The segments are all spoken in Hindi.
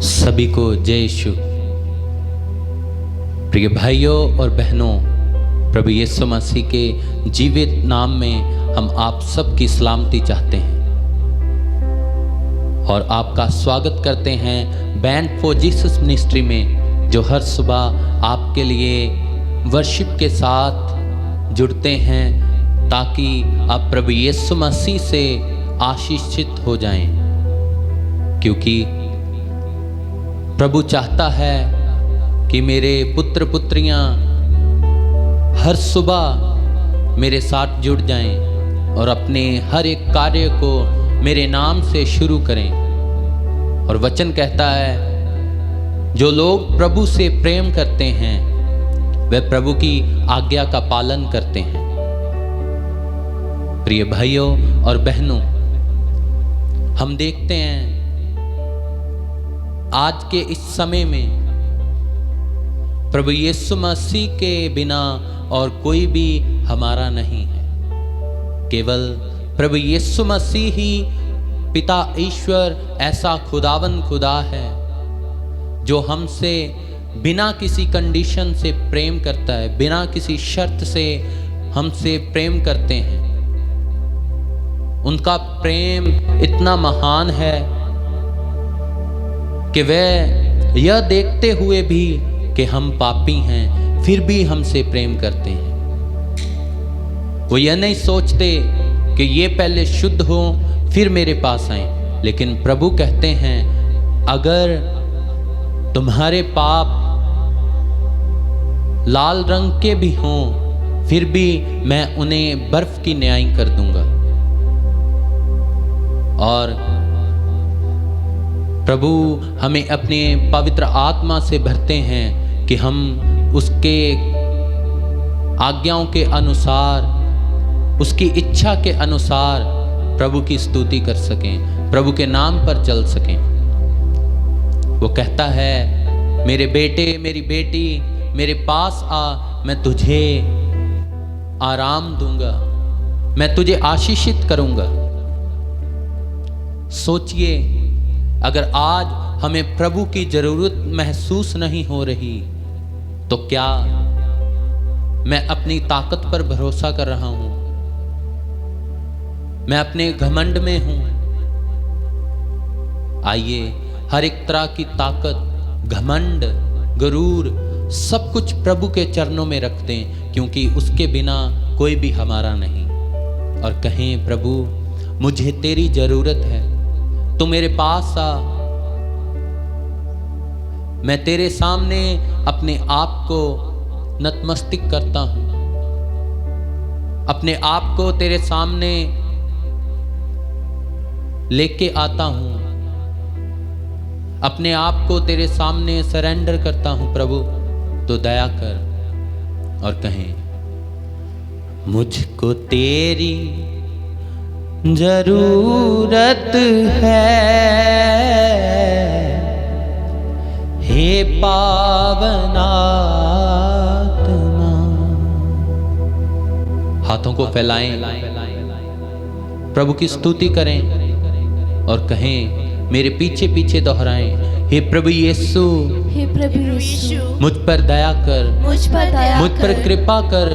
सभी को जय यीशु। प्रिय भाइयों और बहनों, प्रभु यीशु मसीह के जीवित नाम में हम आप सबकी सलामती चाहते हैं और आपका स्वागत करते हैं बैंड फॉर जीसस मिनिस्ट्री में, जो हर सुबह आपके लिए वर्शिप के साथ जुड़ते हैं ताकि आप प्रभु यीशु मसीह से आशीषित हो जाएं, क्योंकि प्रभु चाहता है कि मेरे पुत्र पुत्रियां हर सुबह मेरे साथ जुड़ जाएं और अपने हर एक कार्य को मेरे नाम से शुरू करें। और वचन कहता है, जो लोग प्रभु से प्रेम करते हैं वे प्रभु की आज्ञा का पालन करते हैं। प्रिय भाइयों और बहनों, हम देखते हैं आज के इस समय में प्रभु यीशु मसीह के बिना और कोई भी हमारा नहीं है। केवल प्रभु यीशु मसीह ही पिता ईश्वर ऐसा खुदावन खुदा है जो हमसे बिना किसी कंडीशन से प्रेम करता है, बिना किसी शर्त से हमसे प्रेम करते हैं। उनका प्रेम इतना महान है कि वह यह देखते हुए भी कि हम पापी हैं फिर भी हमसे प्रेम करते हैं। वो यह नहीं सोचते कि ये पहले शुद्ध हो फिर मेरे पास आए, लेकिन प्रभु कहते हैं अगर तुम्हारे पाप लाल रंग के भी हों फिर भी मैं उन्हें बर्फ की न्याय कर दूंगा। और प्रभु हमें अपने पवित्र आत्मा से भरते हैं कि हम उसके आज्ञाओं के अनुसार, उसकी इच्छा के अनुसार प्रभु की स्तुति कर सकें, प्रभु के नाम पर चल सकें। वो कहता है, मेरे बेटे मेरी बेटी मेरे पास आ, मैं तुझे आराम दूंगा, मैं तुझे आशीषित करूंगा। सोचिए, अगर आज हमें प्रभु की जरूरत महसूस नहीं हो रही तो क्या मैं अपनी ताकत पर भरोसा कर रहा हूं? मैं अपने घमंड में हूं? आइए हर एक तरह की ताकत, घमंड, गरूर सब कुछ प्रभु के चरणों में रख दें, क्योंकि उसके बिना कोई भी हमारा नहीं। और कहें, प्रभु मुझे तेरी जरूरत है, तू मेरे पास आ। मैं तेरे सामने अपने आप को नतमस्तक करता हूं, अपने आप को तेरे सामने लेके आता हूं, अपने आप को तेरे सामने सरेंडर करता हूं। प्रभु तो दया कर। और कहें, मुझको तेरी जरूरत है, हे पावन आत्मा। हाथों को फैलाएं, प्रभु की स्तुति करें और कहें, मेरे पीछे पीछे दोहराएं, हे प्रभु यीशु, हे प्रभु यीशु, मुझ पर दया कर, मुझ पर कृपा कर,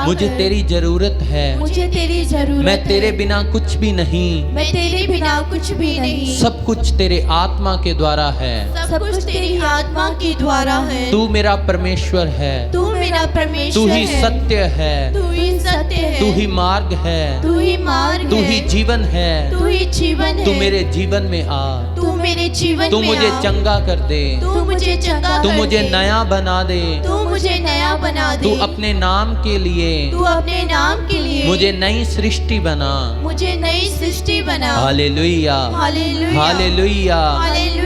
मुझे कर। तेरी जरूरत है, मुझे तेरी जरूरत मैं तेरे बिना कुछ भी नहीं, मैं तेरे बिना कुछ भी नहीं। सब कुछ तेरे आत्मा के द्वारा है, सब कुछ तेरी आत्मा के द्वारा है। तू मेरा परमेश्वर है, तू मेरा परमेश्वर तू ही है, सत्य है, तू ही सत्य है, तू ही मार्ग है, तू ही मार्ग तू है, ही जीवन है, तू ही जीवन है। तू मेरे जीवन में आ, तू मेरे जीवन तू में मुझे आ। चंगा कर दे, तू मुझे चंगा तू कर मुझे दे। नया बना दे, तू मुझे नया बना दे। तू अपने नाम के लिए, तू अपने नाम के लिए मुझे नई सृष्टि बना। मुझे नई सृष्टि बना। Hallelujah, hallelujah, hallelujah,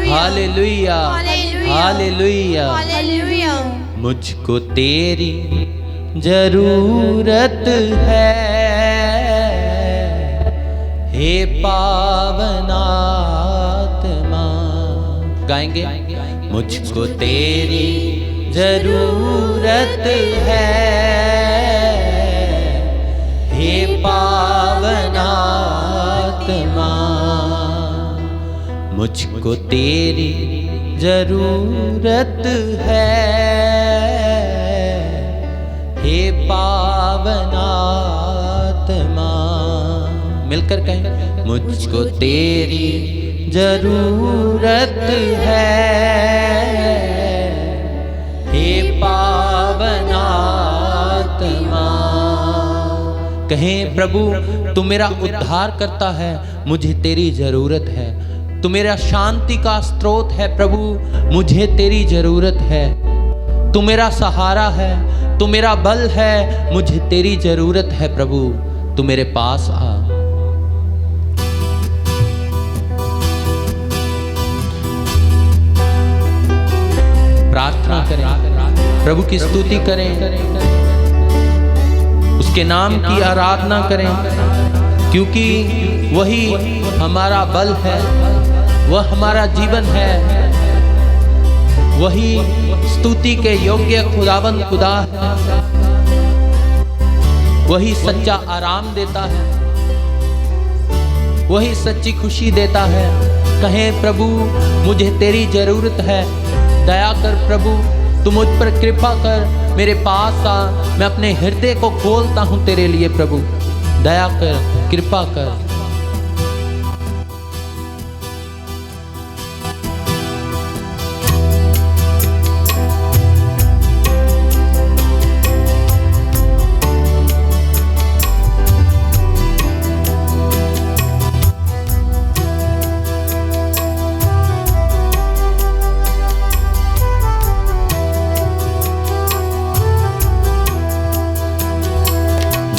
hallelujah, hallelujah, hallelujah, hallelujah. Hallelujah. मुझको तेरी जरूरत है, हे पावन आत्मा। गाएंगे, मुझको तेरी जरूरत है, हे पावन आत्मा। मुझको तेरी जरूरत है, हे पावन आत्मा। मिलकर कहें, मुझको तेरी जरूरत है, हे पावन आत्मा। कहें, प्रभु तू मेरा उद्धार करता है, मुझे तेरी जरूरत है। तू मेरा शांति का स्रोत है प्रभु, मुझे तेरी जरूरत है। तू मेरा सहारा है, तू मेरा बल है, मुझे तेरी जरूरत है प्रभु। तू मेरे पास आ। प्रार्थना करें, प्रभु की स्तुति करें, उसके नाम की आराधना करें, क्योंकि वही हमारा बल है, वह हमारा जीवन है। वही स्तुति के योग्य खुदावंद खुदा है, वही सच्चा आराम देता है, वही सच्ची खुशी देता है। कहें, प्रभु मुझे तेरी जरूरत है, दया कर प्रभु, तू मुझ पर कृपा कर, मेरे पास आ। मैं अपने हृदय को खोलता हूं तेरे लिए प्रभु, दया कर, कृपा कर।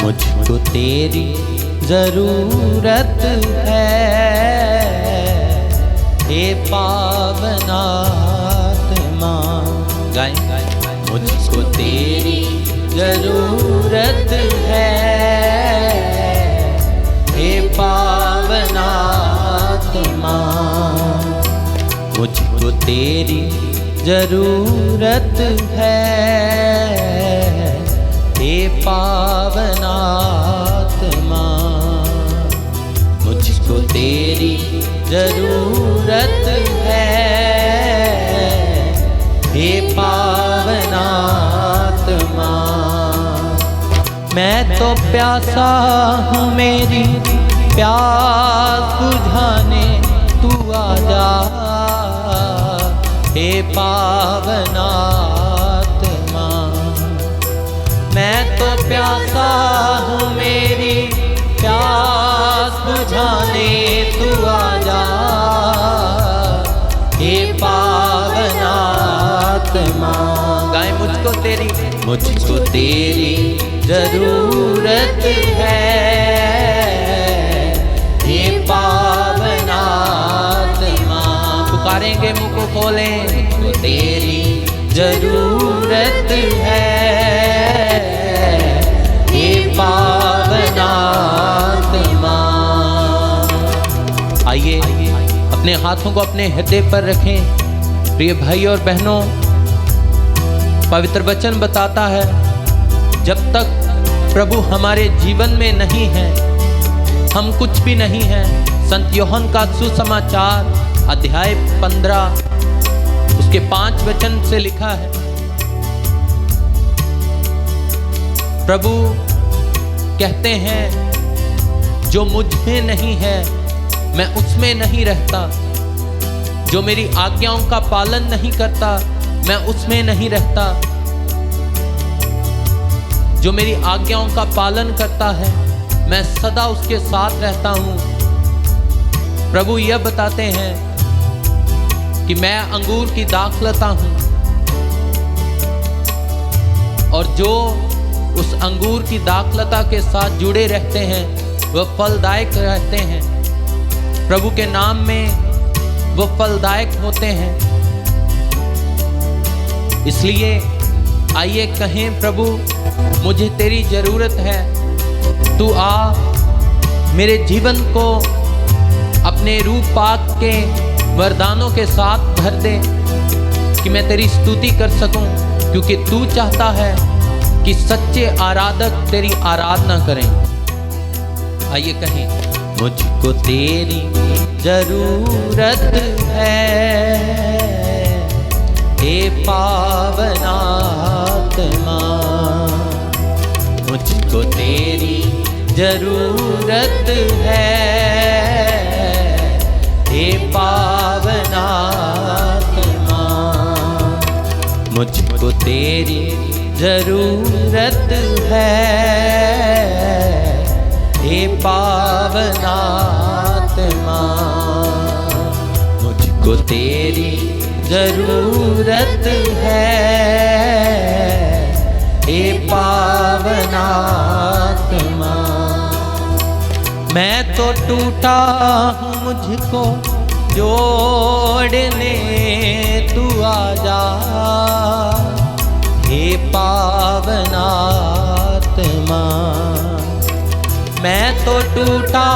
मुझको तेरी जरूरत है, हे पावन आत्मा। गाएं, मुझको तेरी जरूरत है, हे पावन आत्मा। मुझको तेरी जरूरत है, हे पावन आत्मा। मुझको तेरी जरूरत है, हे पावन आत्मा। मैं तो प्यासा हूँ, मेरी प्यास बुझाने तू आजा, हे पावन आत्मा। मैं तो प्यासा हूँ, मेरी प्यास बुझाने तू आजा, हे पावन आत्मा। गाएं, मुझको तेरी जरूरत है, हे पावन आत्मा। पुकारेंगे, मुँह को खोलें, मुझको तेरी जरूरत है, पावन आत्मा। आइए अपने हाथों को अपने हृदय पर रखें। प्रिय भाई और बहनों, पवित्र वचन बताता है, जब तक प्रभु हमारे जीवन में नहीं है, हम कुछ भी नहीं हैं। संत यूहन्ना का सुसमाचार अध्याय 15 उसके 5 वचन से लिखा है, प्रभु कहते हैं, जो मुझ में नहीं है मैं उसमें नहीं रहता, जो मेरी आज्ञाओं का पालन नहीं करता मैं उसमें नहीं रहता, जो मेरी आज्ञाओं का पालन करता है मैं सदा उसके साथ रहता हूँ। प्रभु यह बताते हैं कि मैं अंगूर की दाखलता हूँ, और जो उस अंगूर की दाखलता के साथ जुड़े रहते हैं वह फलदायक रहते हैं। प्रभु के नाम में वो फलदायक होते हैं। इसलिए आइए कहें, प्रभु मुझे तेरी जरूरत है, तू आ मेरे जीवन को अपने रूप पाक के वरदानों के साथ भर दे कि मैं तेरी स्तुति कर सकूं, क्योंकि तू चाहता है कि सच्चे आराधक तेरी आराधना करें। आइए कहें, मुझको तेरी जरूरत है, हे पावन आत्मा। मुझको तेरी जरूरत है, हे पावन आत्मा। मुझको तेरी जरूरत है, हे पावन आत्मा। मुझको तेरी जरूरत है, हे पावन आत्मा। मैं तो टूटा हूँ, मुझको जोड़ने तू आजा, हे पावन आत्मा। मैं तो टूटा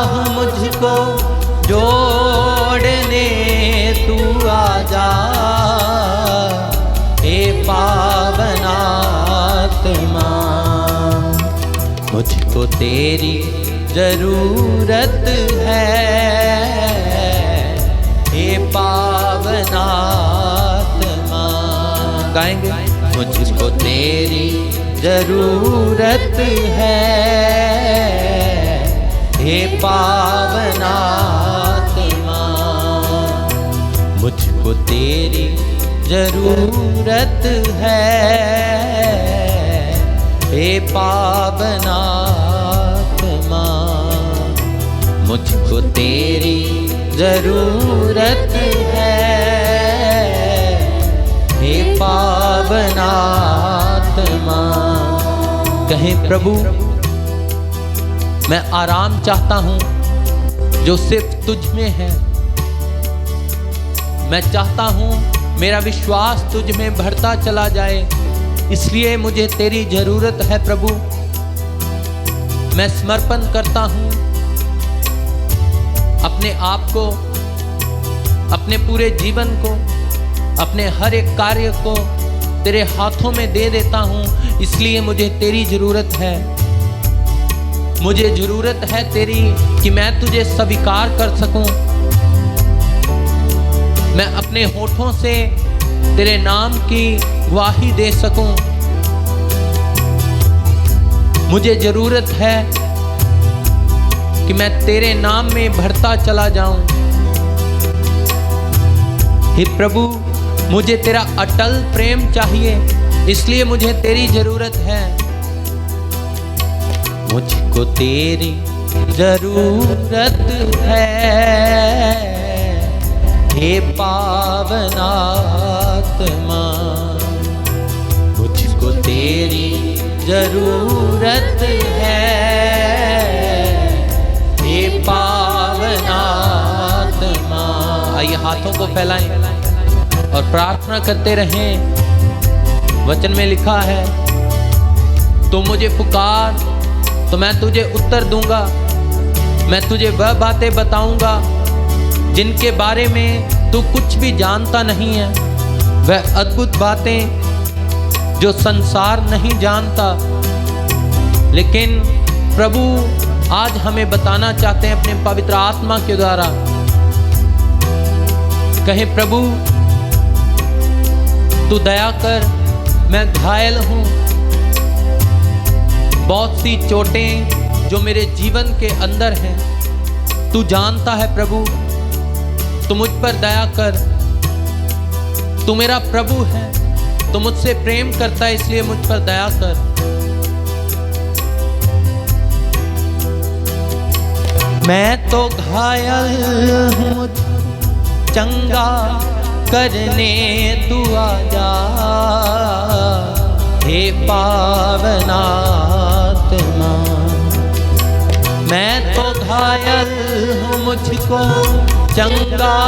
हूँ, मुझको जोड़ने तू आजा, हे पावन आत्मा। मुझको तेरी जरूरत है, हे पावन आत्मा। गाएंगे। मुझको तेरी जरूरत है, हे पावन आत्मा। मुझको तेरी जरूरत है, हे पावन आत्मा। मुझको तेरी जरूरत है, हे पावन आत्मा। कहें प्रभु, मैं आराम चाहता हूं जो सिर्फ तुझ में है। मैं चाहता हूं मेरा विश्वास तुझ में बढ़ता चला जाए, इसलिए मुझे तेरी जरूरत है प्रभु। मैं समर्पण करता हूं अपने आप को, अपने पूरे जीवन को, अपने हर एक कार्य को तेरे हाथों में दे देता हूं, इसलिए मुझे तेरी जरूरत है। मुझे जरूरत है तेरी कि मैं तुझे स्वीकार कर सकूं, मैं अपने होठों से तेरे नाम की गवाही दे सकूं। मुझे जरूरत है कि मैं तेरे नाम में बढ़ता चला जाऊं। हे प्रभु, मुझे तेरा अटल प्रेम चाहिए, इसलिए मुझे तेरी जरूरत है। मुझको तेरी जरूरत है, हे पावन आत्मा। मुझको तेरी जरूरत है, हे पावन आत्मा। आइए हाथों को फैलाएं और प्रार्थना करते रहें। वचन में लिखा है, तू मुझे पुकार तो मैं तुझे उत्तर दूंगा, मैं तुझे वह बातें बताऊंगा जिनके बारे में तू कुछ भी जानता नहीं है, वह अद्भुत बातें जो संसार नहीं जानता। लेकिन प्रभु आज हमें बताना चाहते हैं अपने पवित्र आत्मा के द्वारा। कहें प्रभु, तू दया कर, मैं घायल हूं। बहुत सी चोटें जो मेरे जीवन के अंदर हैं, तू जानता है प्रभु। तू मुझ पर दया कर। तू मेरा प्रभु है, तू मुझसे प्रेम करता है, इसलिए मुझ पर दया कर। मैं तो घायल हूँ, चंगा करने तू आजा, हे पावन आत्मा। मैं तो घायल हूँ, मुझको चंगा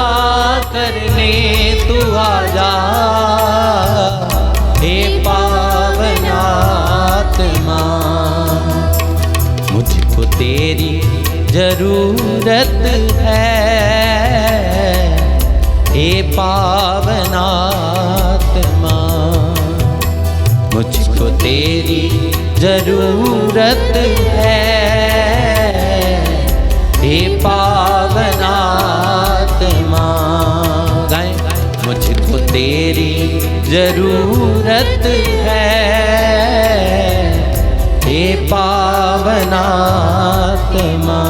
करने तू आजा, हे पावन आत्मा। मुझको तेरी जरूरत है, हे पावन आत्मा। मुझको तेरी जरूरत है, हे पावन आत्मा। गाएं, मुझको तेरी जरूरत है, हे पावन आत्मा।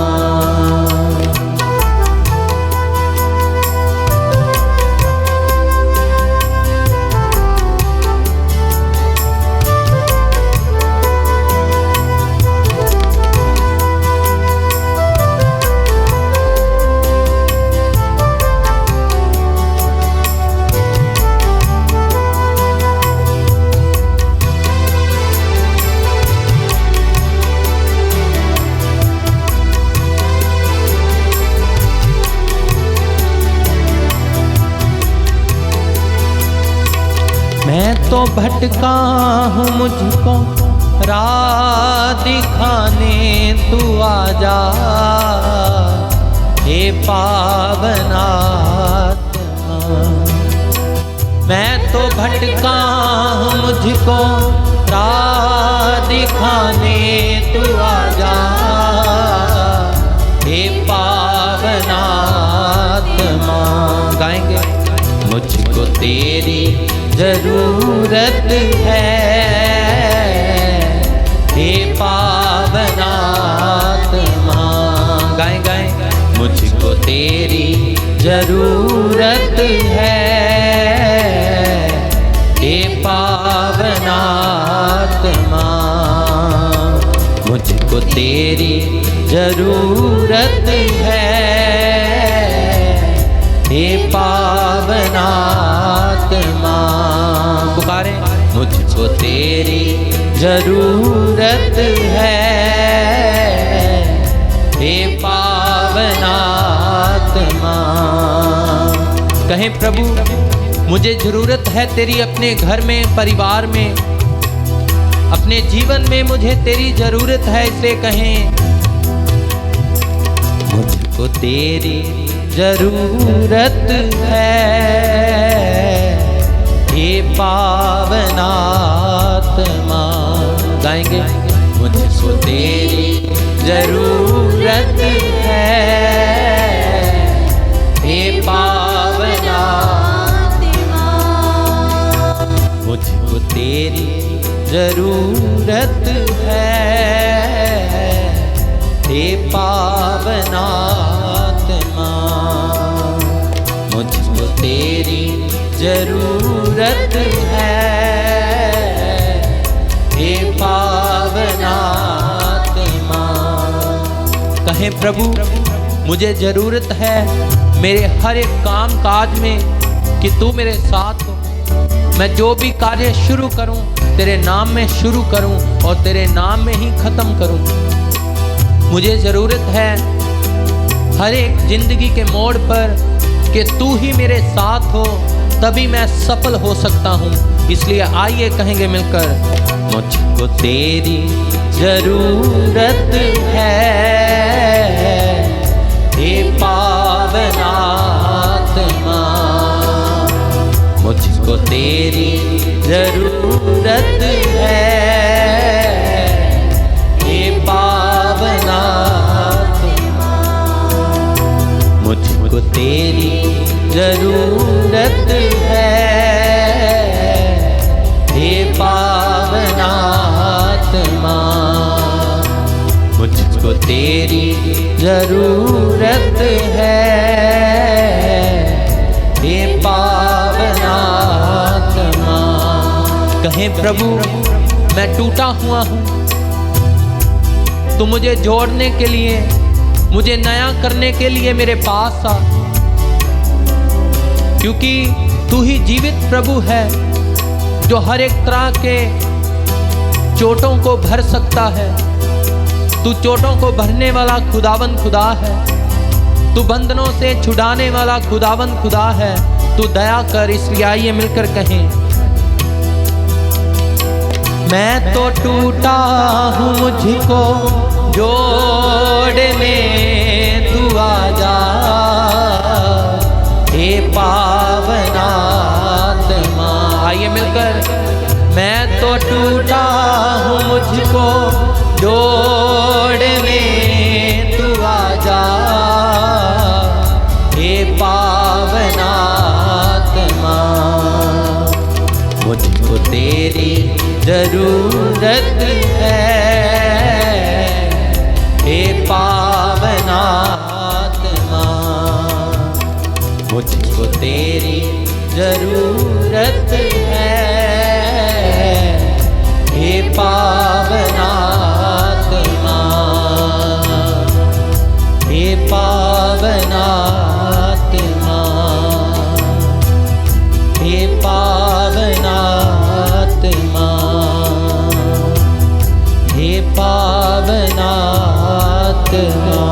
मैं तो भटका हूँ, मुझको राह दिखाने तू आजा, हे पावन आत्मा। मैं तो भटका हूँ, मुझको राह दिखाने तू आजा, हे पावन आत्मा। गाएंगे, मुझको तेरी जरूरत है, हे पावन आत्मा। गाएं गाएं, मुझको तेरी जरूरत है, हे पावन आत्मा। मुझको तेरी जरूरत है, हे पावन आत्मा। पुकारे, मुझको तेरी जरूरत है, हे पावन आत्मा। कहें, प्रभु मुझे जरूरत है तेरी, अपने घर में, परिवार में, अपने जीवन में मुझे तेरी जरूरत है। इसलिए कहें, मुझको तेरी जरूरत है, हे पावन आत्मा। गाएंगे, मुझको तेरी जरूरत है, हे पावन आत्मा। मुझको तेरी जरूरत है, हे पावन आत्मा। मुझको तेरी जरूरत है, हे पावन आत्मा। कहें, प्रभु मुझे जरूरत है मेरे हर एक काम काज में कि तू मेरे साथ हो। मैं जो भी कार्य शुरू करूं तेरे नाम में शुरू करूं और तेरे नाम में ही खत्म करूं। मुझे जरूरत है हर एक जिंदगी के मोड़ पर कि तू ही मेरे साथ हो, तभी मैं सफल हो सकता हूँ। इसलिए आइए कहेंगे मिलकर, मुझको तेरी जरूरत है, हे पावन आत्मा। मुझको तेरी जरूरत है, हे पावन आत्मा। मुझको तेरी जरूरत है, हे पावन आत्मा। मुझको तेरी जरूरत है, हे पावन आत्मा। कहें, प्रभु मैं टूटा हुआ हूँ, तू मुझे जोड़ने के लिए, मुझे नया करने के लिए मेरे पास आ, क्योंकि तू ही जीवित प्रभु है जो हर एक तरह के चोटों को भर सकता है। तू चोटों को भरने वाला खुदावन खुदा है, तू बंधनों से छुड़ाने वाला खुदावन खुदा है। तू दया कर। इसलिए आइए मिलकर कहें, मैं तो टूटा हूँ, मुझको जोड़ने तू आजा, हे पावन आत्मा। आइए मिलकर, मैं तो टूटा हूँ, मुझको जोड़ने तू आजा, तेरी जरूरत है, हे पावन आत्मा। मुझको तेरी जरूरत है, हे पावन आत्मा, हे पावन आत्मा, हे पावन आत्मा, हे पावन आत्मा।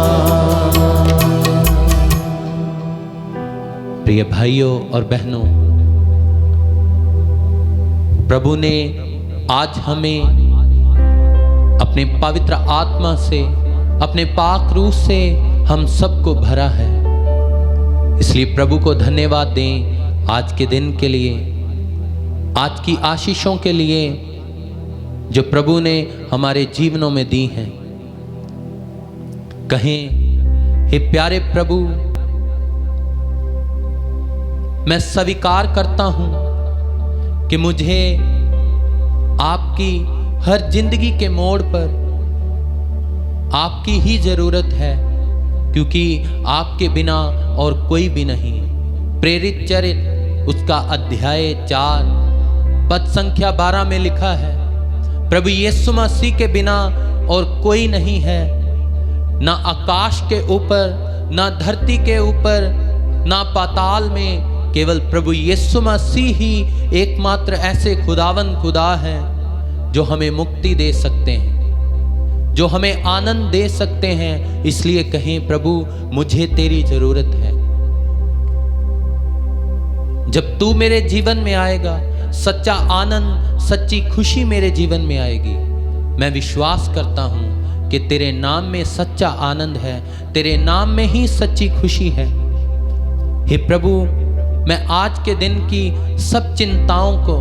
प्रिय भाइयों और बहनों, प्रभु ने आज हमें अपने पवित्र आत्मा से, अपने पाक रूह से हम सबको भरा है। इसलिए प्रभु को धन्यवाद दें आज के दिन के लिए, आज की आशीषों के लिए जो प्रभु ने हमारे जीवनों में दी हैं। कहें, हे प्यारे प्रभु, मैं स्वीकार करता हूं कि मुझे आपकी हर जिंदगी के मोड़ पर आपकी ही जरूरत है, क्योंकि आपके बिना और कोई भी नहीं। प्रेरित चरित्र उसका अध्याय 4 पद संख्या 12 में लिखा है, प्रभु यीशु मसीह के बिना और कोई नहीं है, ना आकाश के ऊपर, ना धरती के ऊपर, ना पाताल में। केवल प्रभु यीशु मसीह ही एकमात्र ऐसे खुदावन खुदा है जो हमें मुक्ति दे सकते हैं, जो हमें आनंद दे सकते हैं। इसलिए कहें, प्रभु मुझे तेरी जरूरत है। जब तू मेरे जीवन में आएगा, सच्चा आनंद, सच्ची खुशी मेरे जीवन में आएगी। मैं विश्वास करता हूं कि तेरे नाम में सच्चा आनंद है, तेरे नाम में ही सच्ची खुशी है। हे प्रभु, मैं आज के दिन की सब चिंताओं को,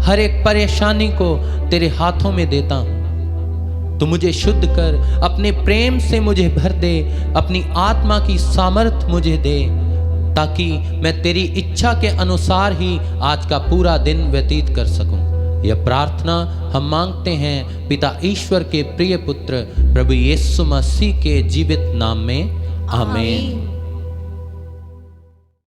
हर एक परेशानी को तेरे हाथों में देता हूं। तू मुझे शुद्ध कर, अपने प्रेम से मुझे भर दे, अपनी आत्मा की सामर्थ मुझे दे, ताकि मैं तेरी इच्छा के अनुसार ही आज का पूरा दिन व्यतीत कर सकूं। यह प्रार्थना हम मांगते हैं पिता ईश्वर के प्रिय पुत्र प्रभु यीशु मसीह के जीवित नाम में। आमीन।